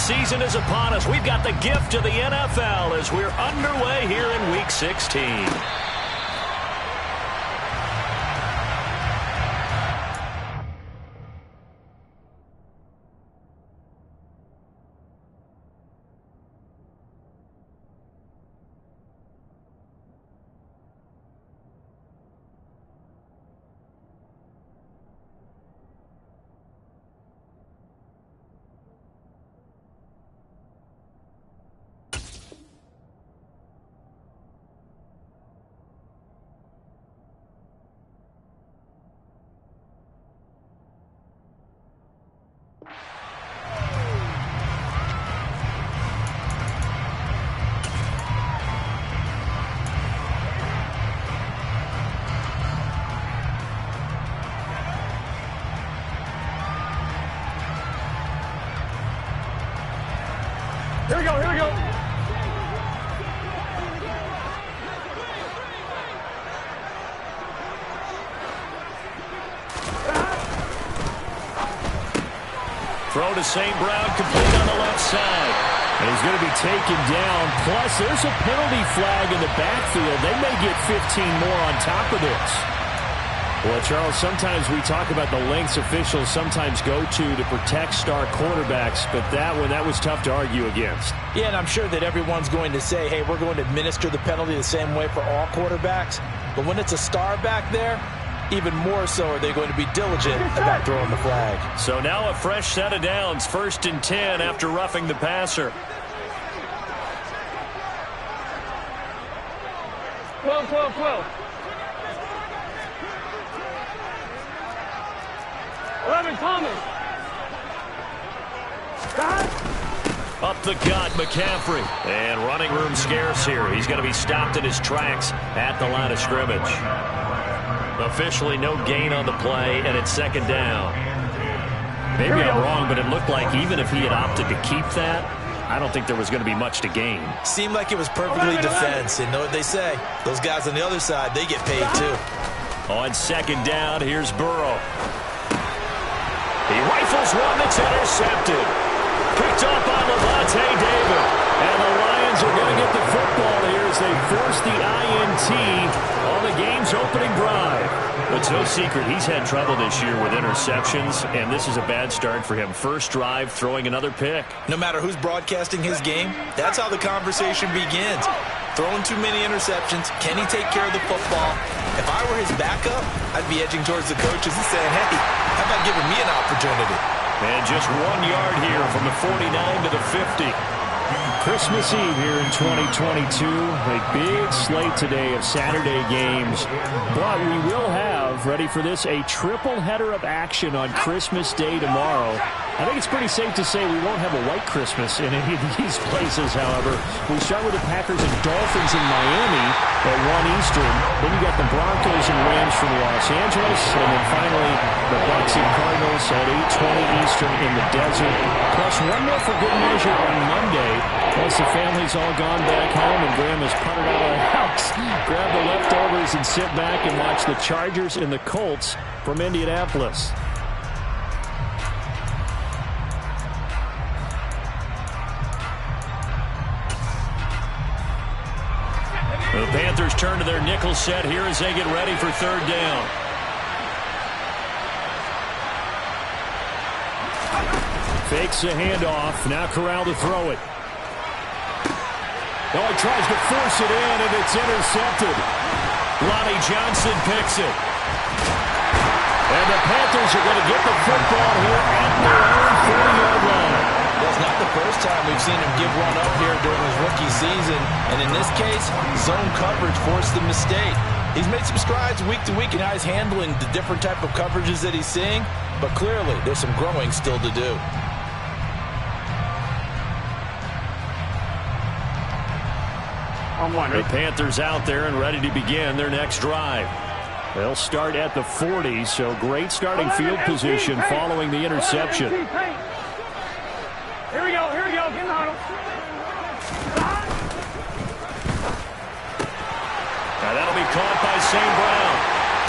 season is upon us. We've got the gift of the NFL as we're underway here in Week 16. Here we go, here we go. Throw to St. Brown, complete on the left side. And he's going to be taken down. Plus, there's a penalty flag in the backfield. They may get 15 more on top of this. Well, Charles, sometimes we talk about the lengths officials sometimes go to protect star quarterbacks, but that was tough to argue against. Yeah, and I'm sure that everyone's going to say, hey, we're going to administer the penalty the same way for all quarterbacks. But when it's a star back there, even more so are they going to be diligent about throwing the flag. So now a fresh set of downs, 1st and 10 after roughing the passer. Twelve. 11, Thomas. Up the gut, McCaffrey. And running room scarce here. He's going to be stopped in his tracks at the line of scrimmage. Officially no gain on the play, and it's 2nd down. Maybe I'm wrong, but it looked like even if he had opted to keep that, I don't think there was going to be much to gain. Seemed like it was perfectly defense. And know what they say? Those guys on the other side, they get paid too. On 2nd down, here's Burrow. He rifles one that's intercepted. Picked up by Levante David. And the Lions are going to get the football here as they force the INT on the game's opening drive. It's no secret he's had trouble this year with interceptions, and this is a bad start for him. First drive, throwing another pick. No matter who's broadcasting his game, that's how the conversation begins. Throwing too many interceptions. Can he take care of the football? If I were his backup, I'd be edging towards the coaches and saying, hey, how about giving me an opportunity? And just 1 yard here from the 49 to the 50. Christmas Eve here in 2022. A big slate today of Saturday games. But we will have, ready for this, a triple header of action on Christmas Day tomorrow. I think it's pretty safe to say we won't have a white Christmas in any of these places, however. We start with the Packers and Dolphins in Miami at 1 Eastern. Then you got the Broncos and Rams from Los Angeles. And then finally, the Bucs and Cardinals at 8:20 Eastern in the desert. Plus one more for good measure on Monday. Once the family's all gone back home and Graham has puttered out of the house, grab the leftovers and sit back and watch the Chargers and the Colts from Indianapolis. The Panthers turn to their nickel set here as they get ready for 3rd down. Fakes the handoff. Now Corral to throw it. Oh, he tries to force it in, and it's intercepted. Lonnie Johnson picks it. And the Panthers are going to get the football here at their own 40-yard line. Well, it's not the first time we've seen him give one up here during his rookie season. And in this case, zone coverage forced the mistake. He's made some strides week to week in how he's handling the different type of coverages that he's seeing. But clearly, there's some growing still to do. The Panthers out there and ready to begin their next drive. They'll start at the 40, so great starting field position following the interception. Here we go, get in the huddle. Now that'll be caught by St. Brown.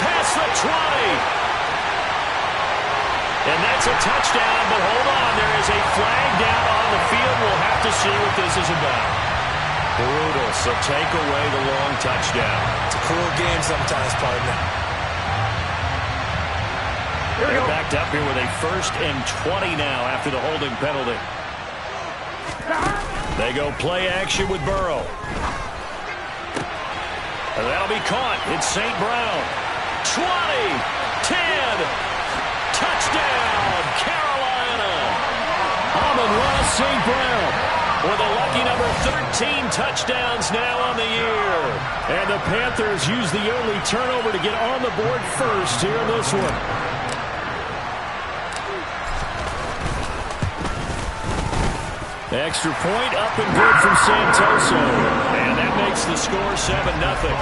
Past the 20. And that's a touchdown, but hold on, there is a flag down on down the field. We'll have to see what this is about. Brutal, so take away the long touchdown. It's a cruel game sometimes, partner. They're backed up here with a 1st and 20 now after the holding penalty. They go play action with Burrow. And that'll be caught. It's St. Brown. 20, 10, touchdown, Carolina. Amon-Ra St. Brown with a lucky number 13 touchdowns now on the year. And the Panthers use the early turnover to get on the board first here in this one. Extra point up and good from Santoso. And that makes the score 7-0.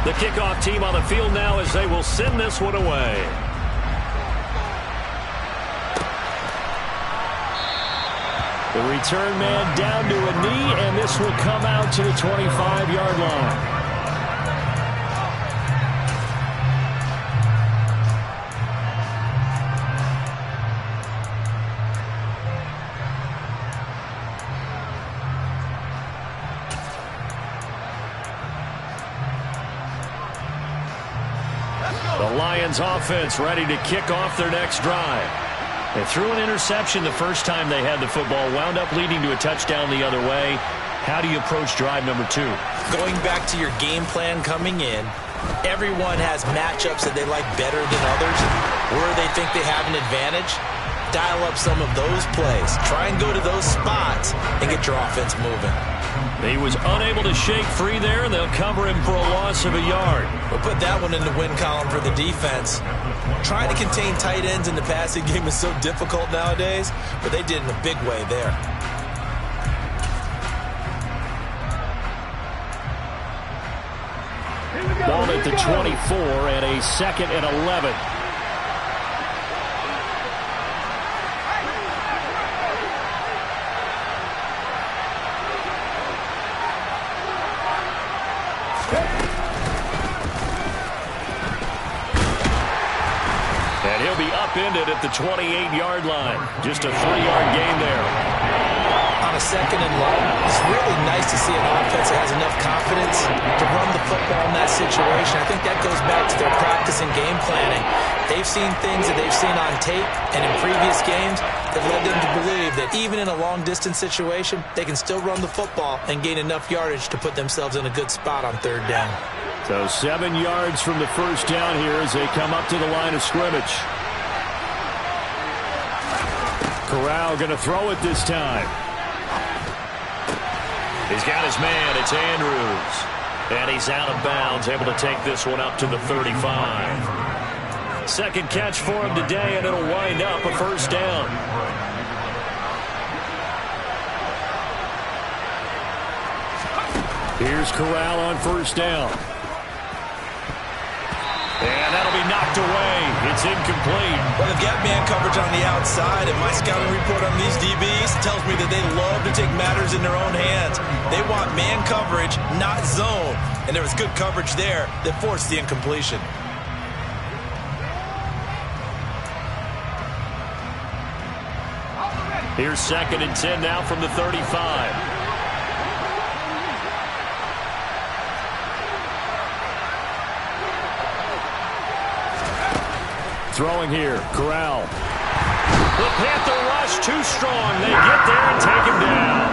The kickoff team on the field now as they will send this one away. The return man down to a knee, and this will come out to the 25-yard line. The Lions offense ready to kick off their next drive. They threw an interception the first time they had the football, wound up leading to a touchdown the other way. How do you approach drive number 2? Going back to your game plan coming in, everyone has matchups that they like better than others, where they think they have an advantage. Dial up some of those plays. Try and go to those spots and get your offense moving. He was unable to shake free there, and they'll cover him for a loss of a yard. We'll put that one in the win column for the defense. Trying to contain tight ends in the passing game is so difficult nowadays, but they did in a big way there. Ball at the 24 and a 2nd and 11. And he'll be upended at the 28-yard line. Just a 3-yard gain there. On a 2nd and long, it's really nice to see an offense that has enough confidence to run the football in that situation. I think that goes back to their practice and game planning. They've seen things that they've seen on tape and in previous games that led them to believe that even in a long-distance situation, they can still run the football and gain enough yardage to put themselves in a good spot on 3rd down. So 7 yards from the first down here as they come up to the line of scrimmage. Corral going to throw it this time. He's got his man. It's Andrews. And he's out of bounds, able to take this one up to the 35. Second catch for him today, and it'll wind up a 1st down. Here's Corral on 1st down. And that'll be knocked away. It's incomplete. Well, they've got man coverage on the outside, and my scouting report on these DBs tells me that they love to take matters in their own hands. They want man coverage, not zone. And there was good coverage there that forced the incompletion. Here's 2nd and 10 now from the 35. Throwing here, Corral. The Panther rush too strong. They get there and take him down.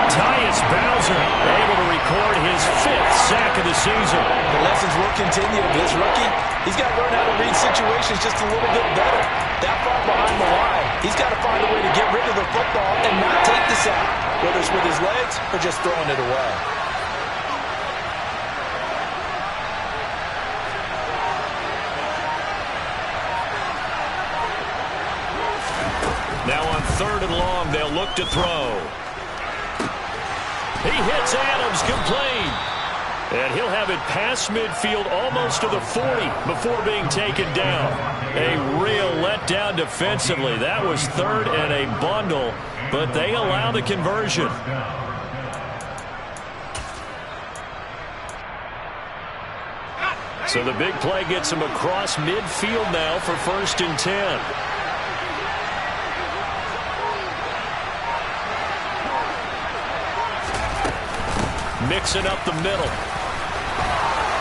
Tyus Bowser able to record his 5th sack of the season. The lessons will continue. This rookie, he's got to learn how to read situations just a little bit better. That far behind the line, he's got to find a way to get rid of the football and not take the sack, whether it's with his legs or just throwing it away. Now on 3rd and long, they'll look to throw. He hits Adams complete. And he'll have it past midfield almost to the 40 before being taken down. A real letdown defensively. That was 3rd and a bundle, but they allow the conversion. So the big play gets him across midfield now for 1st and 10. Mixing up the middle.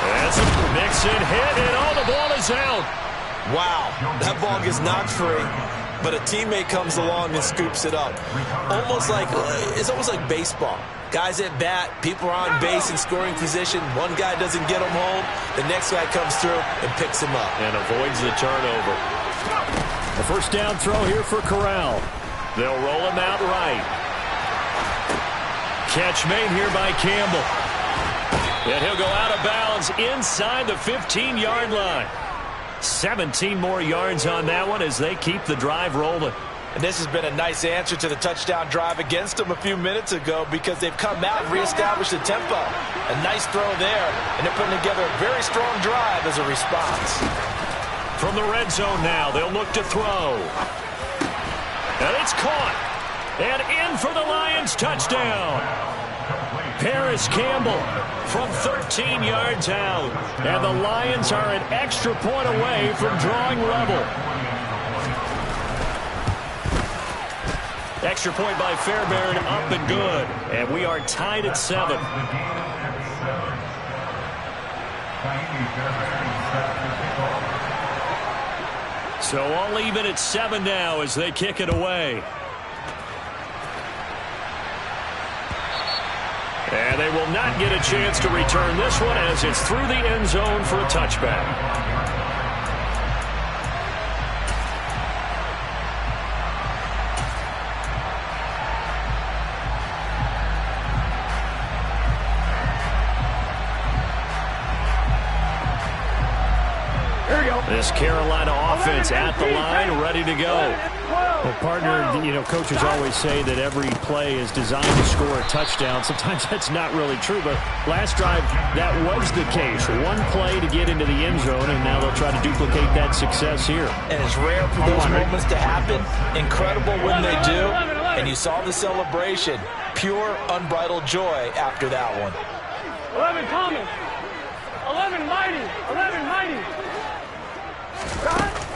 That's a mix-in hit, and the ball is out. Wow, that ball gets knocked free, but a teammate comes along and scoops it up. It's almost like baseball. Guys at bat, people are on base in scoring position. One guy doesn't get him home. The next guy comes through and picks him up. And avoids the turnover. A 1st down throw here for Corral. They'll roll him out right. Catch made here by Campbell. And he'll go out of bounds inside the 15-yard line. 17 more yards on that one as they keep the drive rolling. And this has been a nice answer to the touchdown drive against them a few minutes ago because they've come out and reestablished the tempo. A nice throw there, and they're putting together a very strong drive as a response. From the red zone now, they'll look to throw. And it's caught. And in for the Lions touchdown. Paris Campbell from 13 yards out. And the Lions are an extra point away from drawing level. Extra point by Fairbairn, up and good. And we are tied at 7. So all even at 7 now as they kick it away. And they will not get a chance to return this one as it's through the end zone for a touchback. This Carolina offense at the line, ready to go. Well, partner, coaches always say that every play is designed to score a touchdown. Sometimes that's not really true, but last drive, that was the case. One play to get into the end zone, and now they'll try to duplicate that success here. And it's rare for those moments to happen. Incredible when they do. And you saw the celebration. Pure, unbridled joy after that one. 11 coming. 11 mighty. 11 mighty.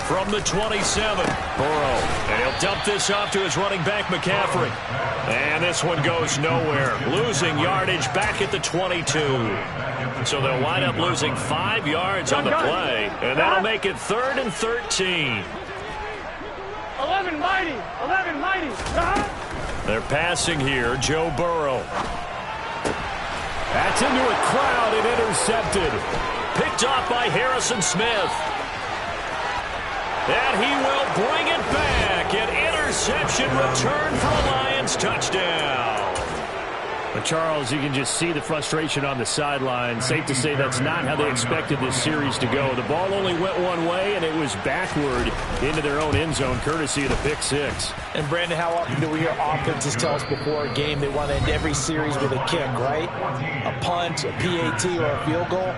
From the 27, Burrow. And he'll dump this off to his running back, McCaffrey. And this one goes nowhere. Losing yardage back at the 22. So they'll wind up losing 5 yards on the play. And that'll make it 3rd and 13. 11 mighty. 11 mighty. They're passing here, Joe Burrow. That's into a crowd and intercepted. Picked off by Harrison Smith. And he will bring it back. An interception return for a Lions touchdown. But Charles, you can just see the frustration on the sideline. Safe to say that's not how they expected this series to go. The ball only went one way, and it was backward into their own end zone, courtesy of the pick six. And, Brandon, how often do we hear offenses tell us before a game they want to end every series with a kick, right? A punt, a PAT, or a field goal.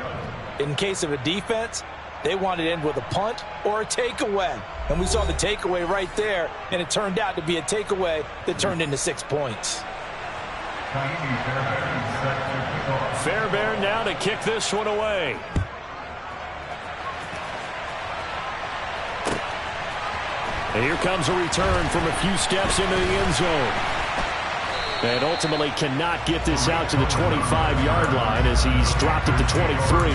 In case of a defense, they wanted to end with a punt or a takeaway. And we saw the takeaway right there, and it turned out to be a takeaway that turned into 6 points. Fairbairn now to kick this one away. And here comes a return from a few steps into the end zone. And ultimately cannot get this out to the 25-yard line as he's dropped at the 23.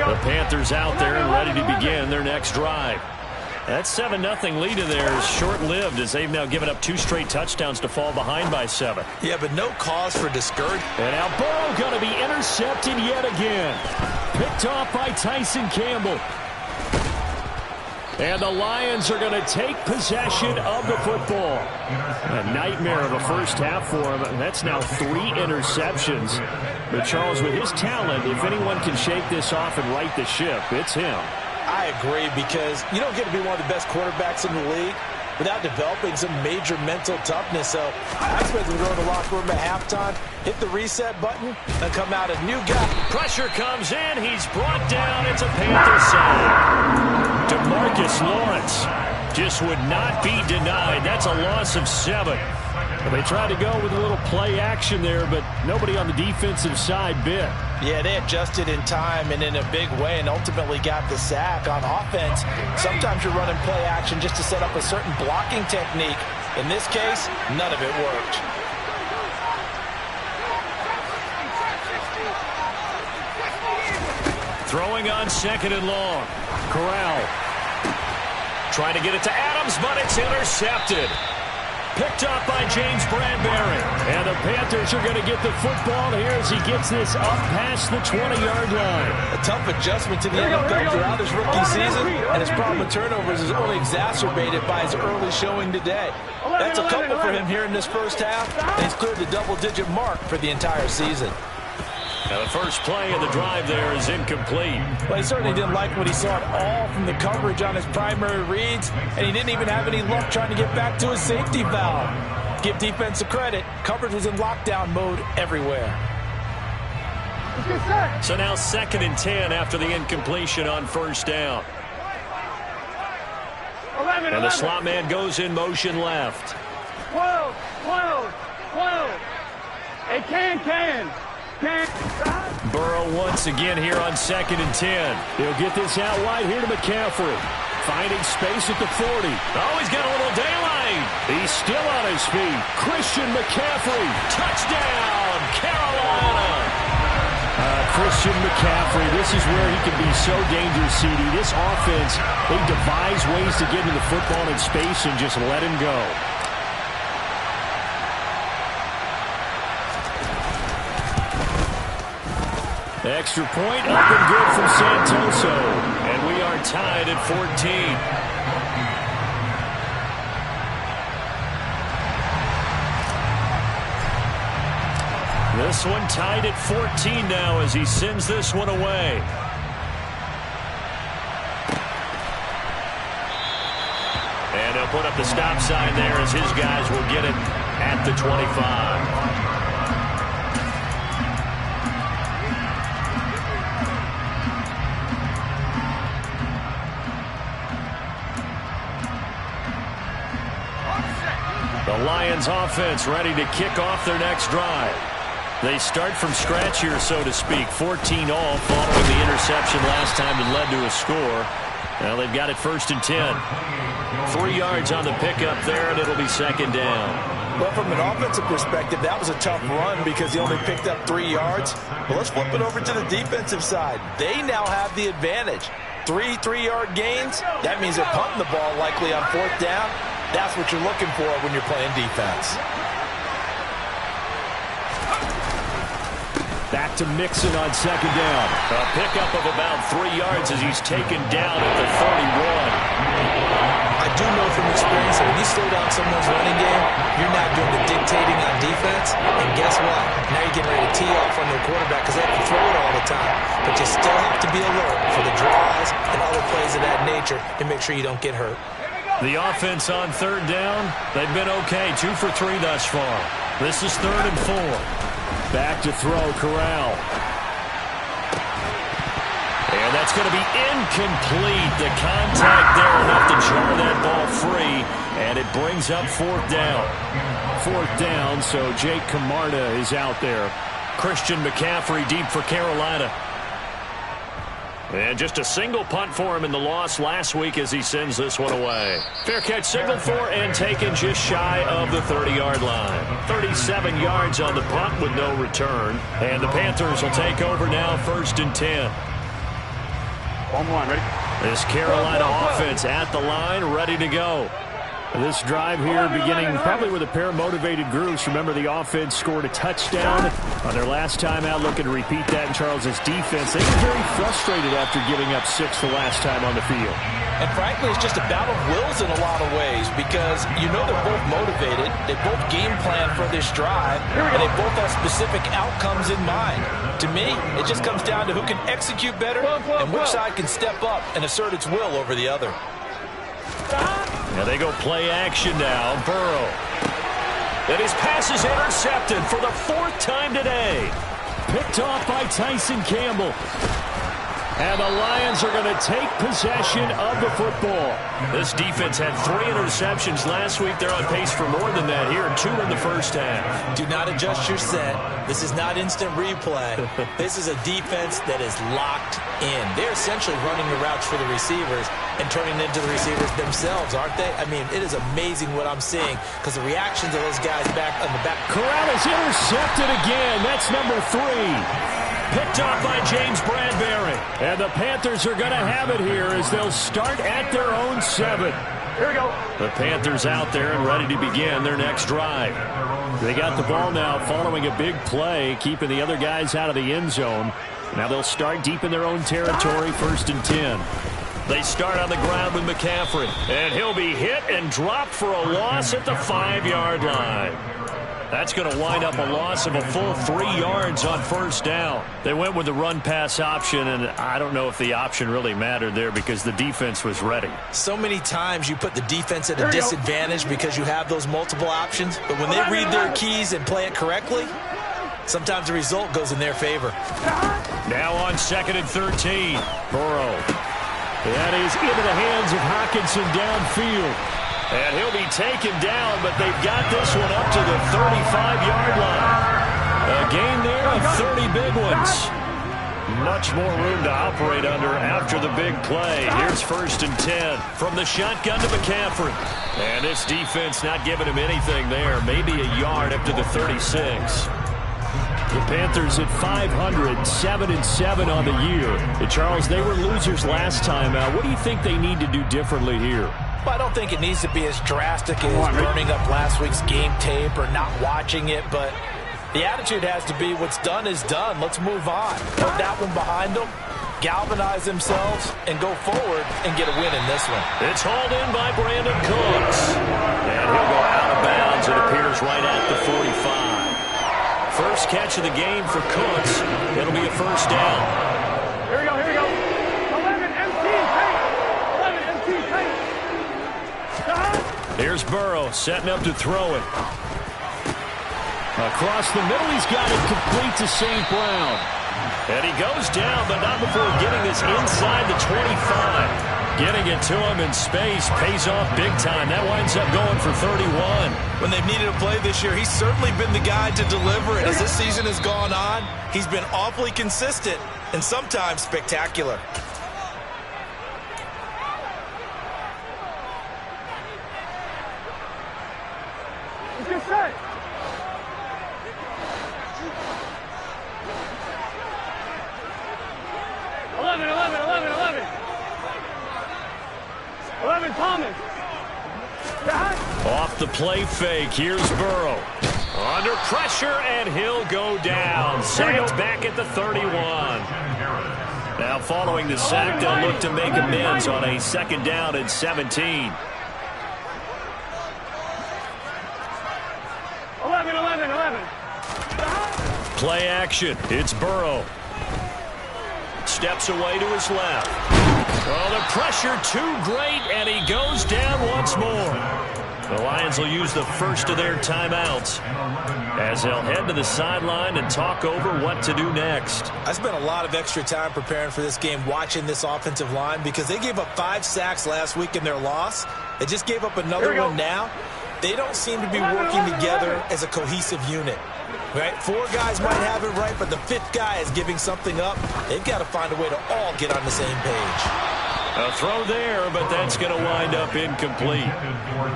The Panthers out there and ready to begin their next drive. That 7-0 lead of theirs is short-lived as they've now given up 2 straight touchdowns to fall behind by 7. Yeah, but no cause for discouragement. And now Burrow going to be intercepted yet again. Picked off by Tyson Campbell. And the Lions are going to take possession of the football. A nightmare of a first half for him. That's now 3 interceptions. But Charles, with his talent, if anyone can shake this off and right the ship, it's him. I agree, because you don't get to be one of the best quarterbacks in the league without developing some major mental toughness. So I expect him to go to the locker room at halftime, hit the reset button, and come out a new guy. Pressure comes in. He's brought down. It's a Panther side. DeMarcus Lawrence just would not be denied. That's a loss of 7. They tried to go with a little play action there, but nobody on the defensive side bit. Yeah, they adjusted in time and in a big way and ultimately got the sack. On offense, sometimes you're running play action just to set up a certain blocking technique. In this case, none of it worked. Throwing on 2nd and long. Corral. Trying to get it to Adams, but it's intercepted. Picked up by James Bradbury. And the Panthers are going to get the football here as he gets this up past the 20-yard line. A tough adjustment to the NFL throughout his rookie season, and his problem with turnovers is only exacerbated by his early showing today. That's a couple for him here in this first half, and he's cleared the double-digit mark for the entire season. Now the first play of the drive there is incomplete. Well, he certainly didn't like what he saw at all from the coverage on his primary reads, and he didn't even have any luck trying to get back to his safety valve. Give defense a credit. Coverage was in lockdown mode everywhere. So now 2nd and 10 after the incompletion on first down. And the slot man goes in motion left. 12. Hey, can. Burrow once again here on 2nd and 10. He'll get this out wide here to McCaffrey. Finding space at the 40. Oh, he's got a little daylight. He's still on his feet. Christian McCaffrey. Touchdown, Carolina. Christian McCaffrey, this is where he can be so dangerous, CD. This offense, they devise ways to get him the football in space and just let him go. Extra point up and good from Santoso. And we are tied at 14. This one tied at 14 now as he sends this one away. And he'll put up the stop sign there as his guys will get it at the 25. The Lions offense ready to kick off their next drive. They start from scratch here, so to speak. 14 all following the interception last time that led to a score. Well, they've got it 1st and 10. 3 yards on the pickup there, and it'll be 2nd down. Well, from an offensive perspective, that was a tough run because he only picked up 3 yards. But let's flip it over to the defensive side. They now have the advantage. 3 3-yard gains. That means they're punting the ball likely on 4th down. That's what you're looking for when you're playing defense. Back to Mixon on 2nd down. A pickup of about 3 yards as he's taken down at the 31. I do know from experience that when you slow down someone's running game, you're not doing the dictating on defense. And guess what? Now you're getting ready to tee off on the quarterback because they have to throw it all the time. But you still have to be alert for the draws and other plays of that nature to make sure you don't get hurt. The offense on 3rd down, they've been okay. 2 for 3 thus far. This is 3rd and 4. Back to throw, Corral. And that's going to be incomplete. The contact there enough to jar that ball free, and it brings up 4th down. 4th down, so Jake Camarda is out there. Christian McCaffrey deep for Carolina. And just a single punt for him in the loss last week as he sends this one away. Fair catch signaled for and taken just shy of the 30-yard line. 37 yards on the punt with no return. And the Panthers will take over now 1st and 10. 1-1, ready? This Carolina offense at the line, ready to go. This drive here beginning probably with a pair of motivated groups. Remember, the offense scored a touchdown on their last time out. Looking to repeat that in Charles's defense. They were very frustrated after giving up 6 the last time on the field. And frankly, it's just a battle of wills in a lot of ways because you know they're both motivated. They both game plan for this drive, and they both have specific outcomes in mind. To me, it just comes down to who can execute better and which side can step up and assert its will over the other. Now they go play action now. Burrow. And his pass is intercepted for the 4th time today. Picked off by Tyson Campbell. And the Lions are going to take possession of the football. This defense had 3 interceptions last week. They're on pace for more than that here, 2 in the first half. Do not adjust your set. This is not instant replay. This is a defense that is locked in. They're essentially running the routes for the receivers and turning into the receivers themselves, aren't they? I mean, it is amazing what I'm seeing because the reactions of those guys back on the back. Corral is intercepted again. That's number 3. Picked off by James Bradbury. And the Panthers are going to have it here as they'll start at their own 7. Here we go. The Panthers out there and ready to begin their next drive. They got the ball now following a big play, keeping the other guys out of the end zone. Now they'll start deep in their own territory, 1st and 10. They start on the ground with McCaffrey. And he'll be hit and dropped for a loss at the 5-yard line. That's going to wind up a loss of a full 3 yards on 1st down. They went with the run-pass option, and I don't know if the option really mattered there because the defense was ready. So many times you put the defense at a disadvantage because you have those multiple options, but when they read their keys and play it correctly, sometimes the result goes in their favor. Now on 2nd and 13. Burrow. That is into the hands of Hockenson downfield. And he'll be taken down, but they've got this one up to the 35-yard line. A gain there of 30 big ones. Much more room to operate under after the big play. Here's 1st and 10 from the shotgun to McCaffrey. And this defense not giving him anything there. Maybe a yard up to the 36. The Panthers at 500, 7-7 on the year. And Charles, they were losers last time. What do you think they need to do differently here? Well, I don't think it needs to be as drastic as burning up last week's game tape or not watching it, but the attitude has to be what's done is done. Let's move on. Put that one behind them, galvanize themselves, and go forward and get a win in this one. It's hauled in by Brandon Cooks. And he'll go out of bounds. It appears right at the 45. First catch of the game for Cooks. It'll be a 1st down. Here we go, here we go. 11 empty tank. 11 empty tank. Here's Burrow setting up to throw it. Across the middle, he's got it complete to St. Brown. And he goes down, but not before getting this inside the 25. Getting it to him in space pays off big time. That winds up going for 31. When they've needed a play this year, he's certainly been the guy to deliver. And as this season has gone on, he's been awfully consistent and sometimes spectacular. Let's get set. Thomas. Off the play fake. Here's Burrow. Under pressure, and he'll go down. Sacked back at the 31. Now following the sack, they'll look to make amends on a 2nd down and 17. 11. Play action. It's Burrow. Steps away to his left. Oh, the pressure too great, and he goes down once more. The Lions will use the first of their timeouts as they'll head to the sideline and talk over what to do next. I spent a lot of extra time preparing for this game, watching this offensive line, because they gave up 5 sacks last week in their loss. They just gave up another one now. They don't seem to be working together as a cohesive unit. Right? 4 guys might have it right, but the 5th guy is giving something up. They've got to find a way to all get on the same page. A throw there, but that's going to wind up incomplete.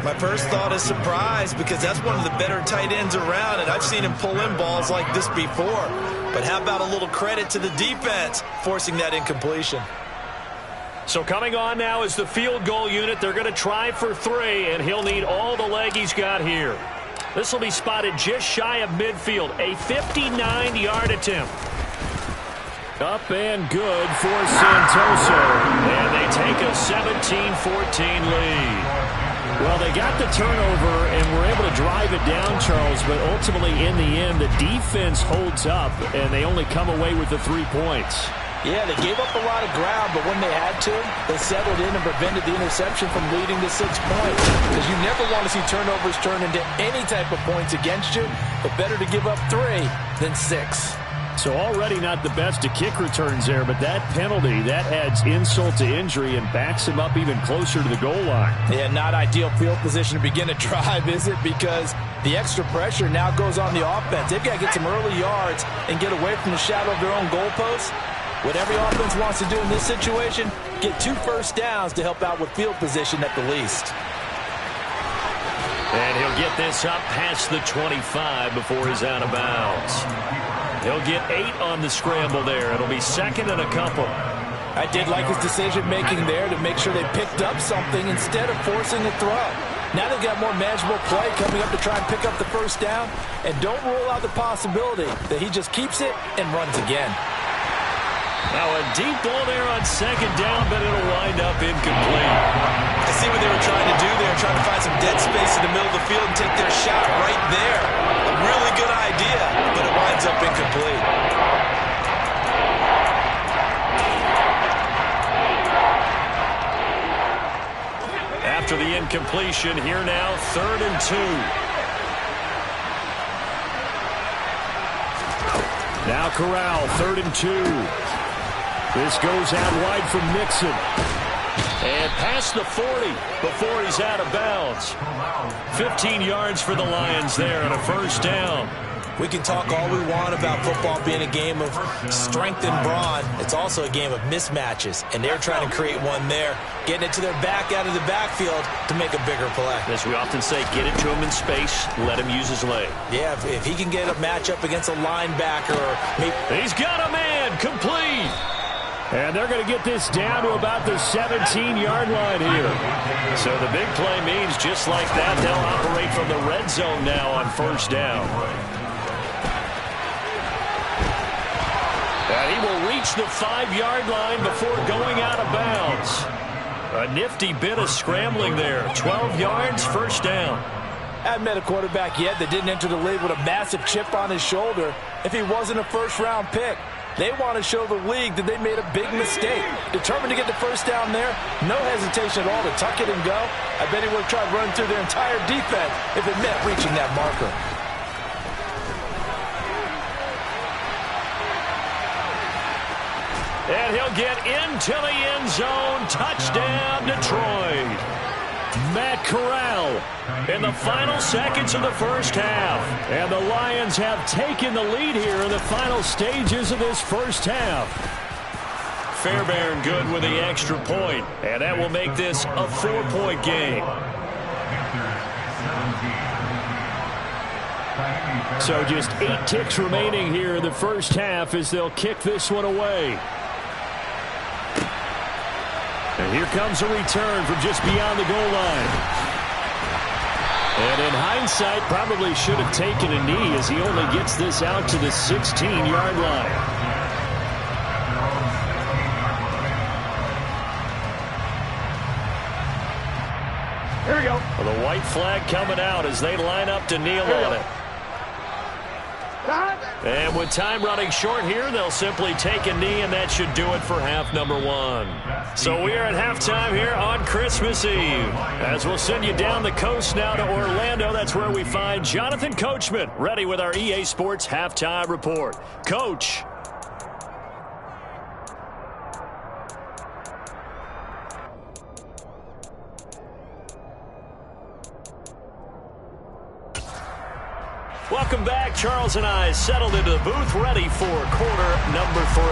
My first thought is surprise, because that's one of the better tight ends around, and I've seen him pull in balls like this before. But how about a little credit to the defense forcing that incompletion? So coming on now is the field goal unit. They're going to try for 3, and he'll need all the leg he's got here. This will be spotted just shy of midfield. A 59-yard attempt. Up and good for Santoso. And they take a 17-14 lead. Well, they got the turnover and were able to drive it down, Charles, but ultimately in the end, the defense holds up, and they only come away with the 3 points. Yeah, they gave up a lot of ground, but when they had to, they settled in and prevented the interception from leading to 6 points. Because you never want to see turnovers turn into any type of points against you, but better to give up 3 than 6. So already not the best of kick returns there, but that penalty, that adds insult to injury and backs him up even closer to the goal line. Yeah, not ideal field position to begin a drive, is it? Because the extra pressure now goes on the offense. They've got to get some early yards and get away from the shadow of their own goalposts. What every offense wants to do in this situation, get 2 first downs to help out with field position at the least. And he'll get this up past the 25 before he's out of bounds. He'll get 8 on the scramble there. It'll be second and a couple. I did like his decision-making there to make sure they picked up something instead of forcing a throw. Now they've got more manageable play coming up to try and pick up the first down. And don't rule out the possibility that he just keeps it and runs again. Now a deep ball there on second down, but it'll wind up incomplete. I see what they were trying to do there, trying to find some dead space in the middle of the field and take their shot right there. A really good idea, but it winds up incomplete. After the incompletion, here now, 3rd and 2. Now Corral, 3rd and 2. This goes out wide from Mixon. And past the 40 before he's out of bounds. 15 yards for the Lions there and a first down. We can talk all we want about football being a game of strength and brawn. It's also a game of mismatches, and they're trying to create one there, getting it to their back out of the backfield to make a bigger play. As we often say, get it to him in space, let him use his leg. Yeah, if he can get a matchup against a linebacker. He's got a man, complete. And they're going to get this down to about the 17-yard line here. So the big play means just like that, they'll operate from the red zone now on first down. And he will reach the 5-yard line before going out of bounds. A nifty bit of scrambling there. 12 yards, first down. I haven't met a quarterback yet that didn't enter the league with a massive chip on his shoulder if he wasn't a first-round pick. They want to show the league that they made a big mistake. Determined to get the first down there, no hesitation at all to tuck it and go. I bet he would have tried running through their entire defense if it meant reaching that marker. And he'll get into the end zone. Touchdown, Detroit. Matt Corral In the final seconds of the first half. And the Lions have taken the lead here in the final stages of this first half. Fairbairn good with the extra point. And that will make this a 4-point game. So just 8 ticks remaining here in the first half as they'll kick this one away. And here comes a return from just beyond the goal line. And in hindsight, probably should have taken a knee as he only gets this out to the 16-yard line. Here we go. Well, the white flag coming out as they line up to kneel on it. And with time running short here, they'll simply take a knee, and that should do it for half number 1. So we are at halftime here on Christmas Eve. As we'll send you down the coast now to Orlando. That's where we find Jonathan Coachman ready with our EA Sports Halftime Report. Coach. Welcome back. Charles and I settled into the booth, ready for quarter number 3.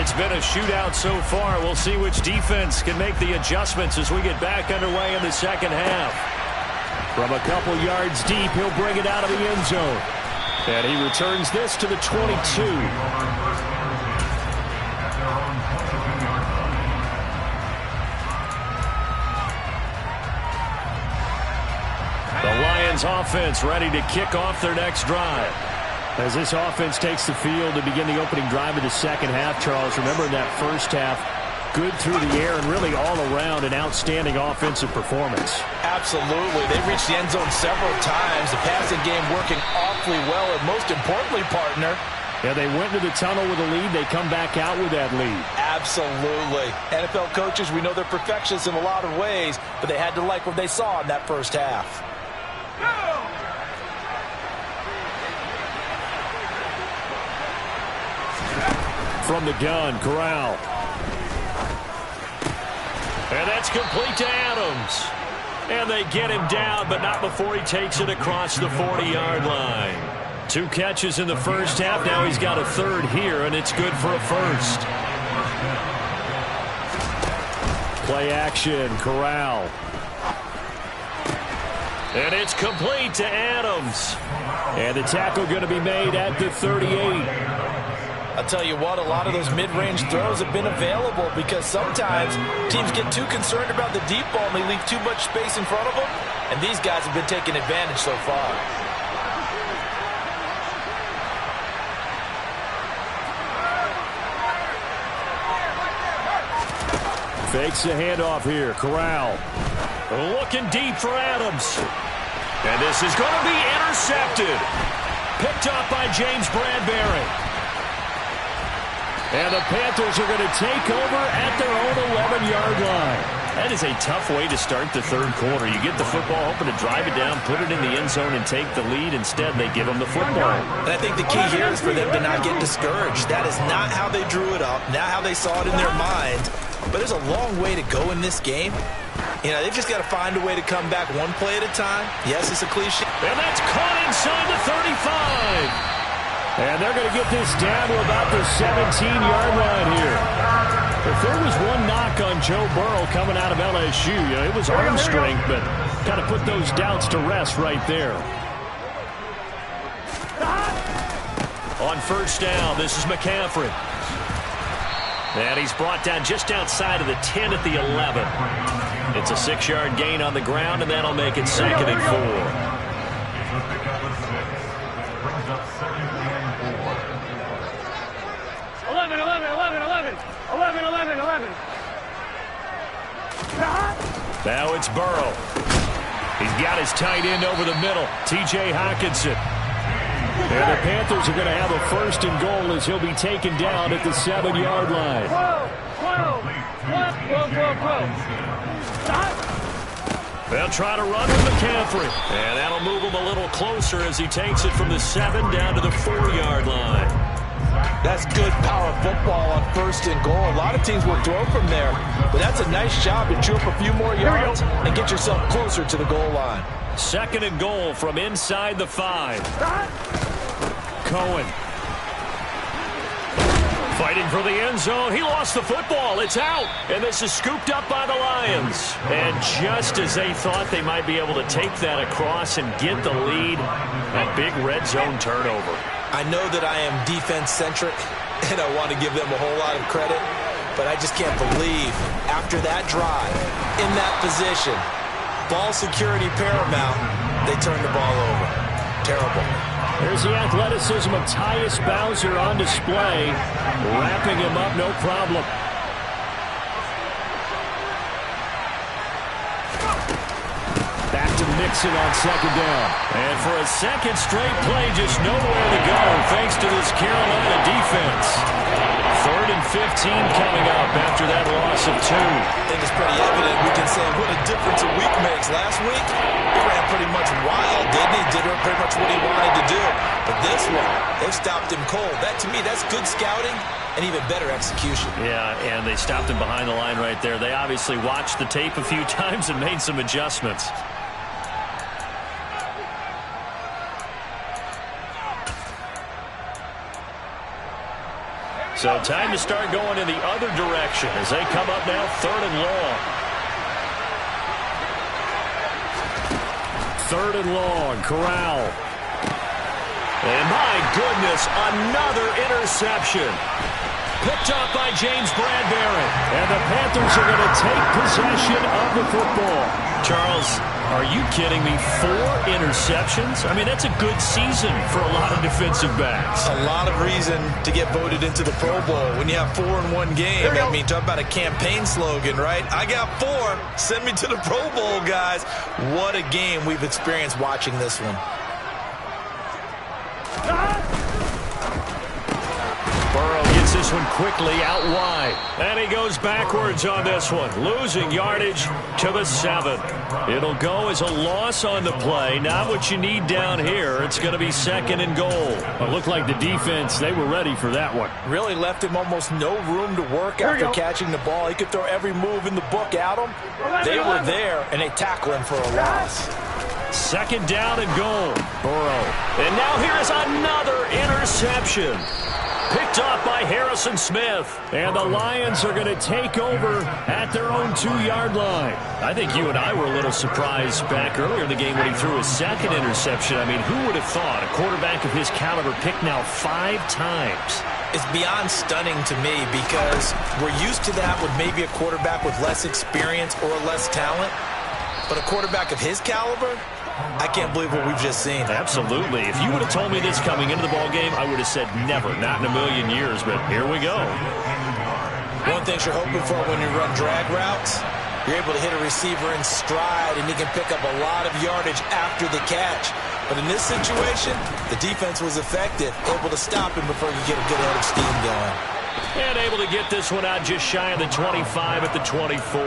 It's been a shootout so far. We'll see which defense can make the adjustments as we get back underway in the second half. From a couple yards deep, he'll bring it out of the end zone. And he returns this to the 22. The Lions offense ready to kick off their next drive. As this offense takes the field to begin the opening drive of the second half, Charles, remember in that first half, good through the air and really all around an outstanding offensive performance. Absolutely. They reached the end zone several times. The passing game working awfully well, and most importantly, partner, yeah, they went into the tunnel with a lead. They come back out with that lead. Absolutely. NFL coaches, we know they're perfectionists in a lot of ways, but they had to like what they saw in that first half. from the gun. Corral. And that's complete to Adams. And they get him down, but not before he takes it across the 40-yard line. 2 catches in the first half. Now he's got a third here, and it's good for a first. Play action. Corral. And it's complete to Adams. And the tackle going to be made at the 38. I'll tell you what, a lot of those mid-range throws have been available because sometimes teams get too concerned about the deep ball and they leave too much space in front of them, and these guys have been taking advantage so far. Fakes the handoff here. Corral. Looking deep for Adams. And this is going to be intercepted. Picked up by James Bradbury. And the Panthers are going to take over at their own 11-yard line. That is a tough way to start the third quarter. You get the football, hoping to drive it down, put it in the end zone, and take the lead. Instead, they give them the football. And I think the key here is for them to not get discouraged. That is not how they drew it up, not how they saw it in their mind. But there's a long way to go in this game. You know, they've just got to find a way to come back one play at a time. Yes, it's a cliche. And that's caught inside the 35. And they're going to get this down to about the 17-yard line here. If there was one knock on Joe Burrow coming out of LSU, you know, it was arm strength, but kind of put those doubts to rest right there. On first down, this is McCaffrey. And he's brought down just outside of the 10 at the 11. It's a 6-yard gain on the ground, and that'll make it 2nd and 4. 11. Now it's Burrow. He's got his tight end over the middle, T.J. Hockenson. And the Panthers are going to have a 1st and goal as he'll be taken down at the 7-yard line. They'll try to run with McCaffrey. And that'll move him a little closer as he takes it from the 7 down to the 4-yard line. That's good power football on 1st and goal. A lot of teams will throw from there, but that's a nice job to chew up a few more yards and get yourself closer to the goal line. 2nd and goal from inside the 5. Cohen. Fighting for the end zone. He lost the football. It's out. And this is scooped up by the Lions. And just as they thought they might be able to take that across and get the lead, a big red zone turnover. I know that I am defense-centric, and I want to give them a whole lot of credit, but I just can't believe after that drive, in that position, ball security paramount, they turned the ball over. Terrible. There's the athleticism of Tyus Bowser on display, wrapping him up, no problem. Back to Mixon on 2nd down. And for a second straight play, just nowhere to go thanks to this Carolina defense. 3rd and 15 coming up after that loss of 2. I think it's pretty evident. We can say what a difference a week makes. Last week, he ran pretty much wild, didn't he? Did pretty much what he wanted to do. But this one, they've stopped him cold. That, to me, that's good scouting and even better execution. Yeah, and they stopped him behind the line right there. They obviously watched the tape a few times and made some adjustments. So time to start going in the other direction as they come up now 3rd and long. 3rd and long. Corral. And my goodness, another interception. Picked up by James Bradbury. And the Panthers are going to take possession of the football. Charles, are you kidding me? 4 interceptions? I mean, that's a good season for a lot of defensive backs. A lot of reason to get voted into the Pro Bowl. When you have 4 in one game, I mean, talk about a campaign slogan, right? I got 4. Send me to the Pro Bowl, guys. What a game we've experienced watching this one. Burrow gets gets this one quickly out wide. And he goes backwards on this one, losing yardage to the 7. It'll go as a loss on the play. Not what you need down here. It's going to be 2nd and goal. It looked like the defense, they were ready for that one. Really left him almost no room to work after catching the ball. He could throw every move in the book at him. They were there, and they tackle him for a loss. 2nd down and goal. Burrow. And now here is another interception. Picked off by Harrison Smith. And the Lions are going to take over at their own 2-yard line. I think you and I were a little surprised back earlier in the game when he threw his 2nd interception. I mean, who would have thought a quarterback of his caliber picked now 5 times? It's beyond stunning to me because we're used to that with maybe a quarterback with less experience or less talent. But a quarterback of his caliber, I can't believe what we've just seen. Absolutely. If you would have told me this coming into the ball game, I would have said never, not in a million years, but here we go. One thing you're hoping for when you run drag routes, you're able to hit a receiver in stride, and he can pick up a lot of yardage after the catch. But in this situation, the defense was effective, able to stop him before he could get a good head of steam going. And able to get this one out just shy of the 25 at the 24.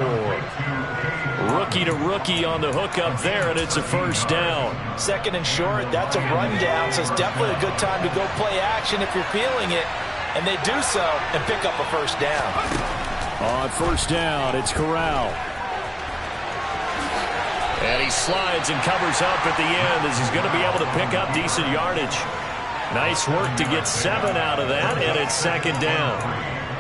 Rookie to rookie on the hook up there, and it's a 1st down. 2nd and short, that's a rundown, so it's definitely a good time to go play action if you're feeling it. And they do so and pick up a 1st down. On 1st down, it's Corral. And he slides and covers up at the end as he's going to be able to pick up decent yardage. Nice work to get 7 out of that, and it's 2nd down.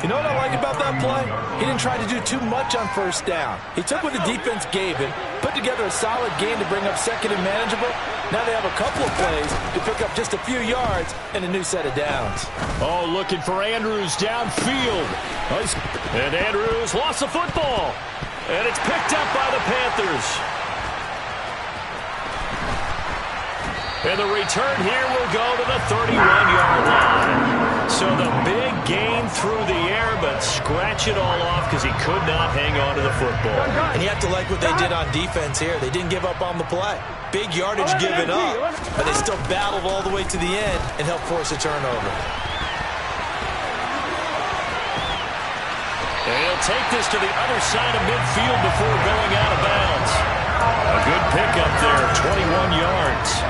You know what I like about that play? He didn't try to do too much on 1st down. He took what the defense gave him, put together a solid game to bring up 2nd and manageable. Now they have a couple of plays to pick up just a few yards and a new set of downs. Oh, looking for Andrews downfield. Nice. And Andrews lost the football. And it's picked up by the Panthers. And the return here will go to the 31-yard line. So the big gain through the air, but scratch it all off because he could not hang on to the football. And you have to like what they did on defense here. They didn't give up on the play. Big yardage given up, but they still battled all the way to the end and helped force a turnover. And he'll take this to the other side of midfield before going out of bounds. A good pickup there, 21 yards.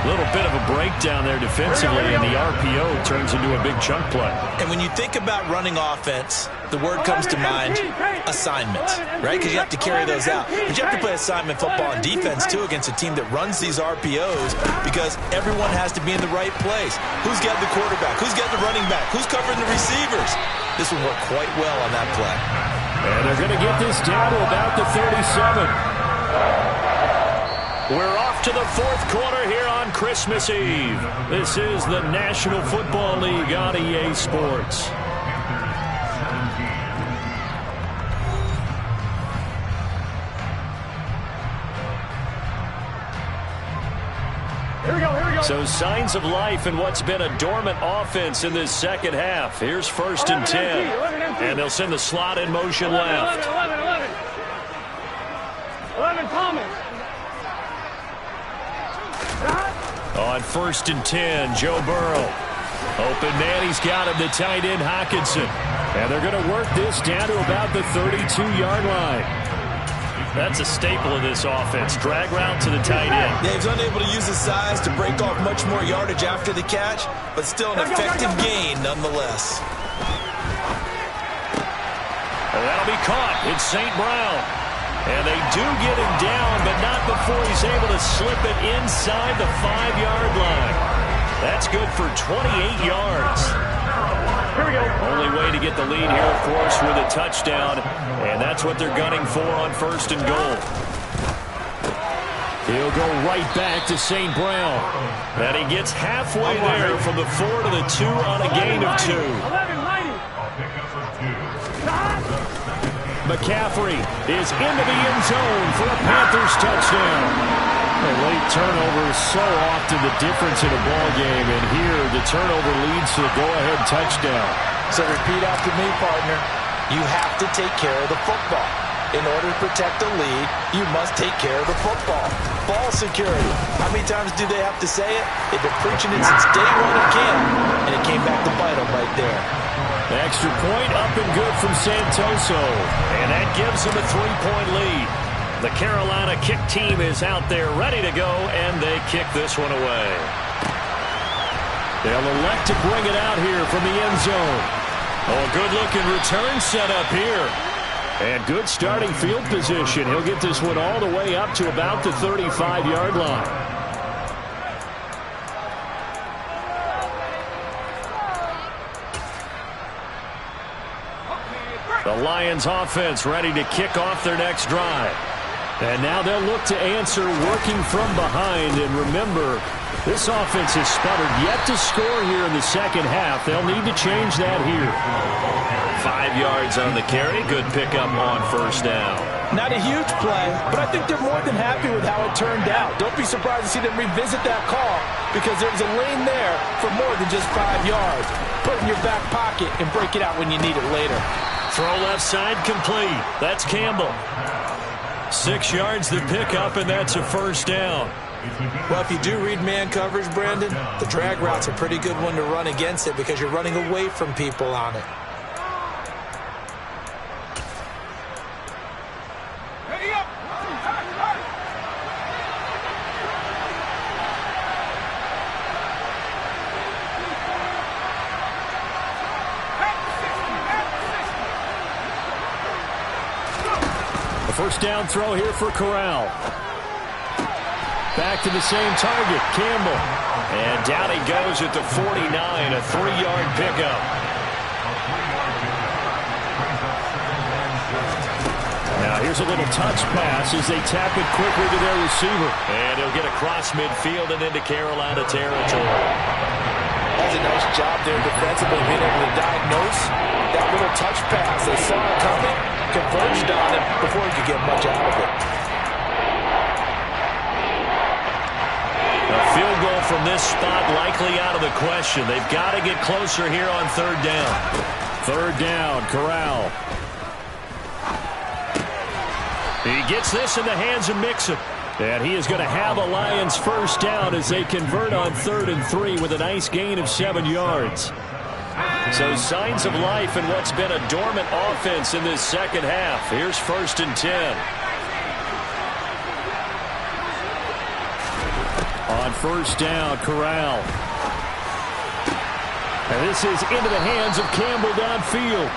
A little bit of a breakdown there defensively, and the RPO turns into a big chunk play. And when you think about running offense, the word comes to mind, assignments, right? Because you have to carry those out. But you have to play assignment football on defense, too, against a team that runs these RPOs because everyone has to be in the right place. Who's got the quarterback? Who's got the running back? Who's covering the receivers? This will work quite well on that play. And they're going to get this down to about the 37. We're off to the 4th quarter here on Christmas Eve. This is the National Football League on EA Sports. Here we go. So signs of life in what's been a dormant offense in this 2nd half. Here's 1st and 10. And they'll send the slot in motion left. 11 Thomas. On 1st and 10, Joe Burrow. Open man, he's got him, the tight end Hockenson. And they're going to work this down to about the 32-yard line. That's a staple of this offense. Drag route to the tight end. Yeah, he's unable to use his size to break off much more yardage after the catch, but still an effective gain nonetheless. And that'll be caught. It's St. Brown. And they do get him down, but not before he's able to slip it inside the 5-yard line. That's good for 28 yards. Here we go. Only way to get the lead here, of course, with a touchdown. And that's what they're gunning for on 1st and goal. He'll go right back to St. Brown. And he gets halfway there from the 4 to the 2 on a gain of 2. 11 McCaffrey is into the end zone for a Panthers touchdown. A late turnover is so often the difference in a ball game, and here the turnover leads to the go-ahead touchdown. So repeat after me, partner. You have to take care of the football. In order to protect the lead, you must take care of the football. Ball security. How many times do they have to say it? They've been preaching it since day one of camp, and it came back to bite them right there. Extra point up and good from Santoso. And that gives them a 3-point lead. The Carolina kick team is out there ready to go, and they kick this one away. They'll elect to bring it out here from the end zone. Oh, a good-looking return set up here. And good starting field position. He'll get this one all the way up to about the 35-yard line. The Lions offense ready to kick off their next drive. And now they'll look to answer working from behind. And remember, this offense has sputtered yet to score here in the second half. They'll need to change that here. 5 yards on the carry. Good pickup on first down. Not a huge play, but I think they're more than happy with how it turned out. Don't be surprised to see them revisit that call because there's a lane there for more than just 5 yards. Put it in your back pocket and break it out when you need it later. Throw left side complete. That's Campbell. 6 yards the pickup, and that's a first down. Well, if you do read man coverage, Brandon, the drag route's a pretty good one to run against it because you're running away from people on it. First down throw here for Corral. Back to the same target, Campbell. And down he goes at the 49, a 3-yard pickup. Now here's a little touch pass as they tap it quickly to their receiver. And he'll get across midfield and into Carolina territory. That's a nice job there defensively, being able to diagnose that little touch pass. They saw it coming, converged on it before he could get much out of it. A field goal from this spot likely out of the question. They've got to get closer here on third down. Third down, Corral. He gets this in the hands of Mixon. And he is going to have a Lions first down as they convert on 3rd and 3 with a nice gain of 7 yards. So signs of life in what's been a dormant offense in this second half. Here's 1st and 10. On first down, Corral. And this is into the hands of Campbell downfield.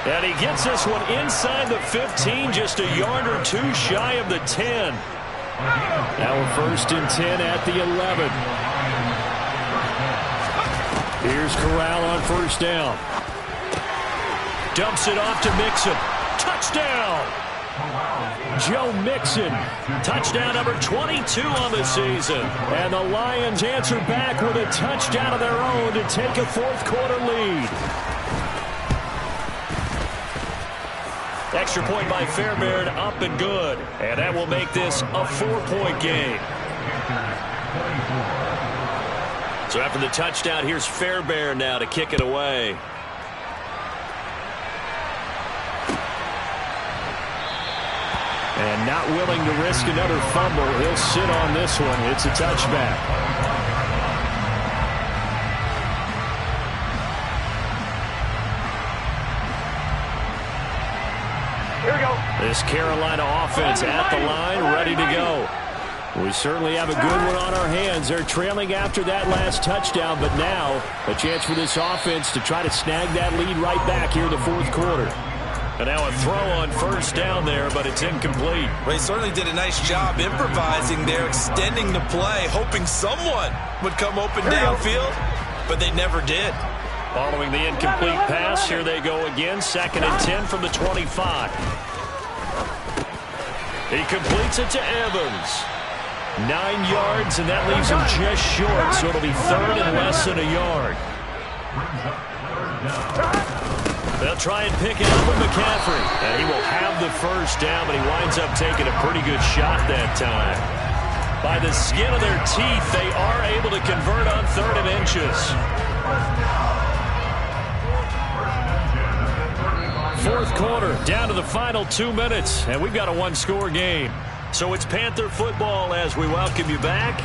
And he gets this one inside the 15, just a yard or two shy of the 10. Now we're 1st and 10 at the 11. Here's Corral on first down. Dumps it off to Mixon. Touchdown! Joe Mixon. Touchdown number 22 on the season. And the Lions answer back with a touchdown of their own to take a fourth-quarter lead. Extra point by Fairbairn, up and good. And that will make this a 4-point game. So after the touchdown, here's Fairbairn now to kick it away. And not willing to risk another fumble, he'll sit on this one. It's a touchback. Here we go. This Carolina offense at the line, ready to go. We certainly have a good one on our hands. They're trailing after that last touchdown, but now a chance for this offense to try to snag that lead right back here in the fourth quarter. And now a throw on first down there, but it's incomplete. Well, he certainly did a nice job improvising there, extending the play, hoping someone would come open downfield, but they never did. Following the incomplete pass, here they go again. 2nd and 10 from the 25. He completes it to Evans. 9 yards, and that leaves him just short, so it'll be 3rd and less than a yard. They'll try and pick it up with McCaffrey, and he will have the first down, but he winds up taking a pretty good shot that time. By the skin of their teeth, they are able to convert on 3rd and inches. Fourth quarter, down to the final 2 minutes, and we've got a one-score game. So it's Panther football as we welcome you back.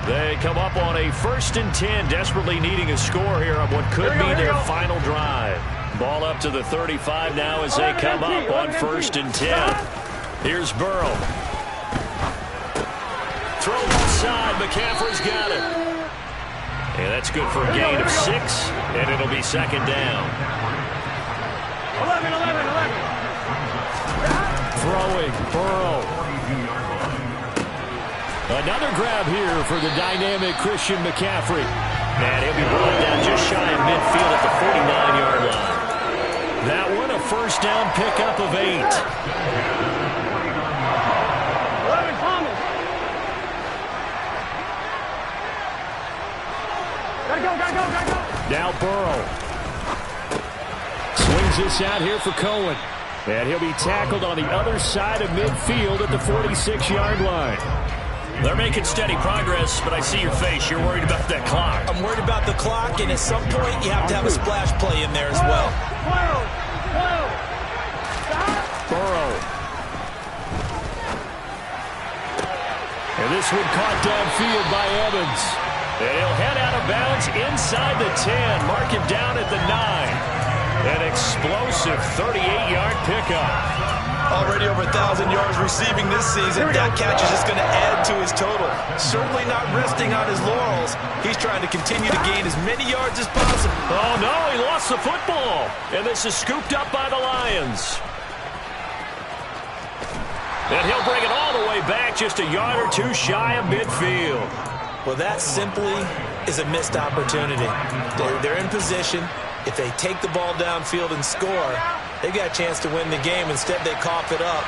They come up on a 1st and 10, desperately needing a score here on what could be their final drive. Ball up to the 35 now as they come up on 1st and 10. Here's Burrow. Throw left side. McCaffrey's got it. And that's good for a gain of 6, and it'll be 2nd down. 11. Throwing, Burrow. Another grab here for the dynamic Christian McCaffrey. And he'll be brought down just shy of midfield at the 49-yard line. That one a 1st down pickup of 8. 11, Thomas. Gotta go. Now Burrow. Swings this out here for Cohen. And he'll be tackled on the other side of midfield at the 46-yard line. They're making steady progress, but I see your face. You're worried about that clock. I'm worried about the clock, and at some point you have to have a splash play in there as well. Burrow. And this one caught downfield by Evans. And he'll head out of bounds inside the 10. Mark him down at the 9. An explosive 38-yard pickup. Already over 1,000 yards receiving this season. That catch is just going to add to his total. Certainly not resting on his laurels. He's trying to continue to gain as many yards as possible. Oh, no, he lost the football. And this is scooped up by the Lions. And he'll bring it all the way back just a yard or 2 shy of midfield. Well, that simply is a missed opportunity. They're in position. If they take the ball downfield and score, they've got a chance to win the game. Instead, they cough it up.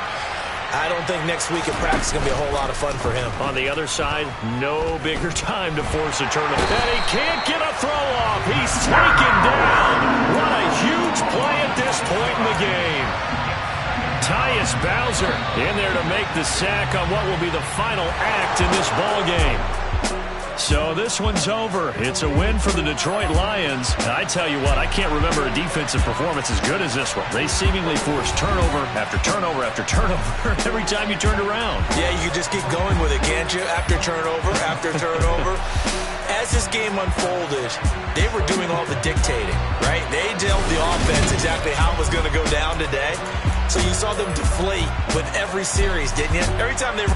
I don't think next week at practice is going to be a whole lot of fun for him. On the other side, no bigger time to force a turnover. And he can't get a throw off. He's taken down. What a huge play at this point in the game. Tyus Bowser in there to make the sack on what will be the final act in this ball game. So this one's over. It's a win for the Detroit Lions. I tell you what, I can't remember a defensive performance as good as this one. They seemingly forced turnover after turnover after turnover every time you turned around. Yeah, you just keep going with it, can't you? After turnover, after turnover. As this game unfolded, they were doing all the dictating, right? They told the offense exactly how it was going to go down today. So you saw them deflate with every series, didn't you? Every time they